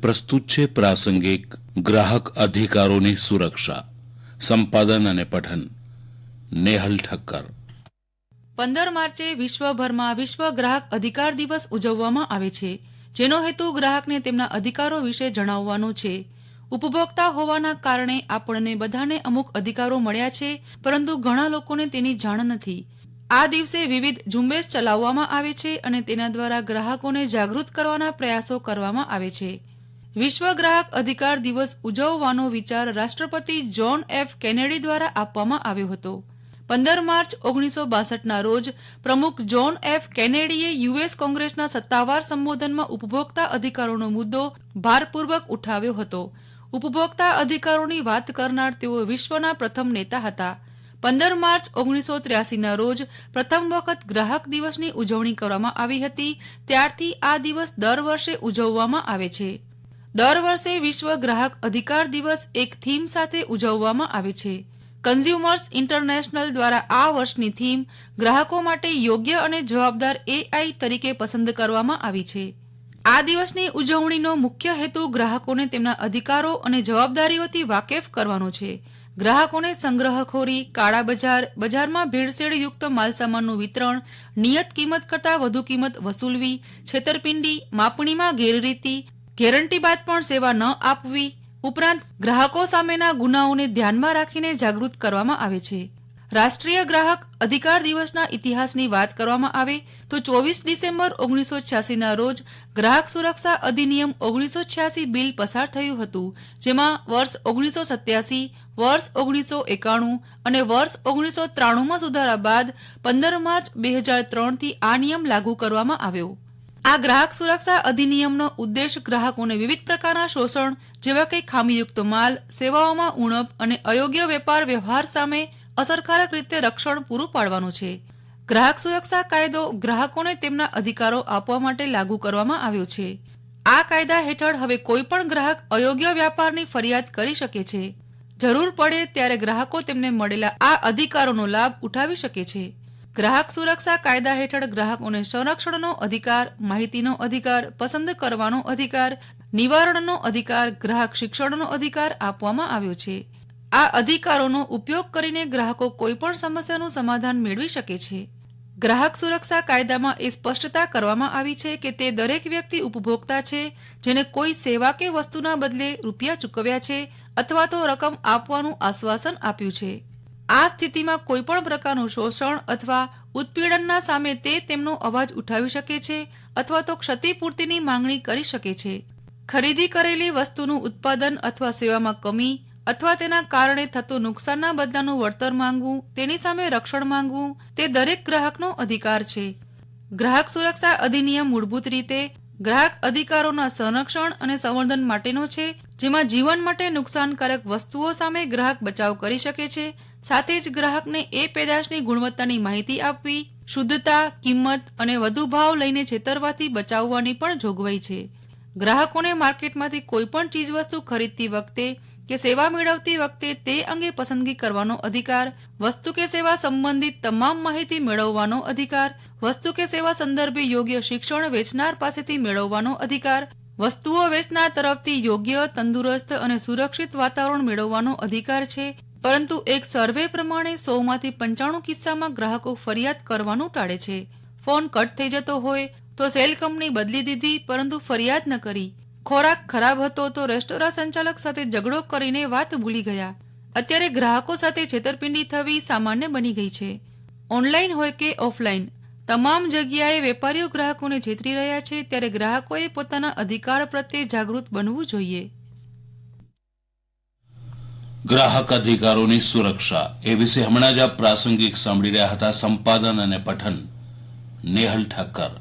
પ્રસ્તુત છે પ્રાસંગિક ગ્રાહક અધિકારોની સુરક્ષા, સંપાદન અને પઠન નેહલ ઠક્કર। 15 માર્ચે વિશ્વભરમાં વિશ્વ ગ્રાહક અધિકાર દિવસ ઉજવવામાં આવે છે, જેનો હેતુ ગ્રાહકને તેમના અધિકારો વિશે જણાવવાનો છે। ઉપભોક્તા હોવાના કારણે આપણને બધાને અમુક અધિકારો મળ્યા છે, પરંતુ ઘણા લોકોને તેની જાણ નથી। આ દિવસે વિવિધ ઝુંબેશ ચલાવવામાં આવે છે અને તેના દ્વારા ગ્રાહકોને જાગૃત કરવાના પ્રયાસો કરવામાં આવે છે। વિશ્વ ગ્રાહક અધિકાર દિવસ ઉજવવાનો વિચાર રાષ્ટ્રપતિ જ્હોન એફ કેનેડી દ્વારા આપવામાં આવ્યો હતો। 15 માર્ચ 1962ના રોજ પ્રમુખ જ્હોન એફ કેનેડીએ યુએસ કોંગ્રેસના સત્તાવાર સંબોધનમાં ઉપભોક્તા અધિકારોનો મુદ્દો ભારપૂર્વક ઉઠાવ્યો હતો। ઉપભોક્તા અધિકારોની વાત કરનાર તેઓ વિશ્વના પ્રથમ નેતા હતા। 15 માર્ચ 1983ના રોજ પ્રથમ વખત ગ્રાહક દિવસની ઉજવણી કરવામાં આવી હતી। ત્યારથી આ દિવસ દર વર્ષે ઉજવવામાં આવે છે। દર વર્ષે વિશ્વ ગ્રાહક અધિકાર દિવસ એક થીમ સાથે ઉજવવામાં આવે છે। કન્ઝ્યુમર્સ ઇન્ટરનેશનલ દ્વારા આ વર્ષની થીમ ગ્રાહકો માટે યોગ્ય અને જવાબદાર એઆઈ તરીકે પસંદ કરવામાં આવી છે। આ દિવસની ઉજવણીનો મુખ્ય હેતુ ગ્રાહકોને તેમના અધિકારો અને જવાબદારીઓથી વાકેફ કરવાનો છે। ગ્રાહકોને સંગ્રહખોરી, કાળા બજાર, બજારમાં ભેળસેળયુક્ત માલસામાનનું વિતરણ, નિયત કિંમત કરતાં વધુ કિંમત વસૂલવી, છેતરપિંડી, માપણીમાં ગેરરીતિ, ગેરંટી બાદ પણ સેવા ન આપવી ઉપરાંત ગ્રાહકો સામેના ગુનાઓને ધ્યાનમાં રાખીને જાગૃત કરવામાં આવે છે। રાષ્ટ્રીય ગ્રાહક અધિકાર દિવસના ઇતિહાસની વાત કરવામાં આવે તો 24 ડિસેમ્બર 1986ના રોજ ગ્રાહક સુરક્ષા અધિનિયમ 1986 બિલ પસાર થયું હતું, જેમાં વર્ષ 1987, વર્ષ 1991 અને વર્ષ 1993માં સુધારા બાદ 15 માર્ચ 2003થી આ નિયમ લાગુ કરવામાં આવ્યો। આ ગ્રાહક સુરક્ષા અધિનિયમનો ઉદ્દેશ ગ્રાહકોને વિવિધ પ્રકારના શોષણ જેવા કે ખામીયુક્ત માલ, સેવાઓમાં ઉણપ અને અયોગ્ય વેપાર વ્યવહાર સામે અસરકારક રીતે રક્ષણ પૂરું પાડવાનું છે। ગ્રાહક સુરક્ષા કાયદો ગ્રાહકોને તેમના અધિકારો આપવા માટે લાગુ કરવામાં આવ્યો છે। આ કાયદા હેઠળ હવે કોઈ પણ ગ્રાહક અયોગ્ય વ્યાપારની ફરિયાદ કરી શકે છે। જરૂર પડે ત્યારે ગ્રાહકો તેમને મળેલા આ અધિકારોનો લાભ ઉઠાવી શકે છે। ગ્રાહક સુરક્ષા કાયદા હેઠળ ગ્રાહકોને સંરક્ષણનો અધિકાર, માહિતીનો અધિકાર, પસંદ કરવાનો અધિકાર, નિવારણનો અધિકાર, ગ્રાહક શિક્ષણનો અધિકાર આપવામાં આવ્યો છે। આ અધિકારોનો ઉપયોગ કરીને ગ્રાહકો કોઈ પણ સમસ્યાનું સમાધાન મેળવી શકે છે। ગ્રાહક સુરક્ષા કાયદામાં એ સ્પષ્ટતા કરવામાં આવી છે કે તે દરેક વ્યક્તિ ઉપભોક્તા છે જેને કોઈ સેવા કે વસ્તુના બદલે રૂપિયા ચૂકવ્યા છે અથવા તો રકમ આપવાનું આશ્વાસન આપ્યું છે। આ સ્થિતિમાં કોઈ પણ પ્રકારનું શોષણ અથવા ઉત્પીડનના સામે તે તેમનો અવાજ ઉઠાવી શકે છે અથવા તો ક્ષતિપૂર્તિની માંગણી કરી શકે છે। ખરીદી કરેલી વસ્તુનું ઉત્પાદન અથવા સેવામાં કમી અથવા તેના કારણે થતું નુકસાનના બદલાનું વળતર માંગવું, તેની સામે રક્ષણ માંગવું તે દરેક ગ્રાહકનો અધિકાર છે। ગ્રાહક સુરક્ષા અધિનિયમ મૂળભૂત રીતે ગ્રાહક અધિકારોના સંરક્ષણ અને સંવર્ધન માટેનો છે, જેમાં જીવન માટે નુકસાનકારક વસ્તુઓ સામે ગ્રાહક બચાવ કરી શકે છે। સાથે જ ગ્રાહકને એ પેદાશની ગુણવત્તાની માહિતી આપવી, શુદ્ધતા, કિંમત અને વધુ ભાવ લઈને છેતરવાથી બચાવવાની પણ જોગવાઈ છે। ગ્રાહકોને માર્કેટમાંથી કોઈ પણ ચીજવસ્તુ ખરીદતી વખતે કે સેવા મેળવતી વખતે તે અંગે પસંદગી કરવાનો અધિકાર, વસ્તુ કે સેવા સંબંધિત તમામ માહિતી મેળવવાનો અધિકાર, વસ્તુ કે સેવા સંદર્ભે યોગ્ય શિક્ષણ વેચનાર પાસેથી મેળવવાનો અધિકાર, વસ્તુઓ વેચનાર તરફથી યોગ્ય, તંદુરસ્ત અને સુરક્ષિત વાતાવરણ મેળવવાનો અધિકાર છે। પરંતુ એક સર્વે પ્રમાણે 100માંથી 95 કિસ્સામાં ગ્રાહકો ફરિયાદ કરવાનું ટાળે છે। ફોન કટ થઈ જતો હોય તો સેલ કંપની બદલી દીધી પરંતુ ફરિયાદ ન કરી, ખોરાક ખરાબ હતો તો રેસ્ટોરાં સંચાલક સાથે ઝઘડો કરીને વાત ભૂલી ગયા। અત્યારે ગ્રાહકો સાથે છેતરપિંડી થવી સામાન્ય બની ગઈ છે। ઓનલાઈન હોય કે ઓફલાઈન, તમામ જગ્યાએ વેપારીઓ ગ્રાહકોને છેતરી રહ્યા છે, ત્યારે ગ્રાહકોએ પોતાના અધિકાર પ્રત્યે જાગૃત બનવું જોઈએ। ગ્રાહક અધિકારોની સુરક્ષા એ વિશે હમણાં જ આપ પ્રાસંગિક સાંભળી રહ્યા હતા। સંપાદન અને પઠન નેહલ ઠક્કર।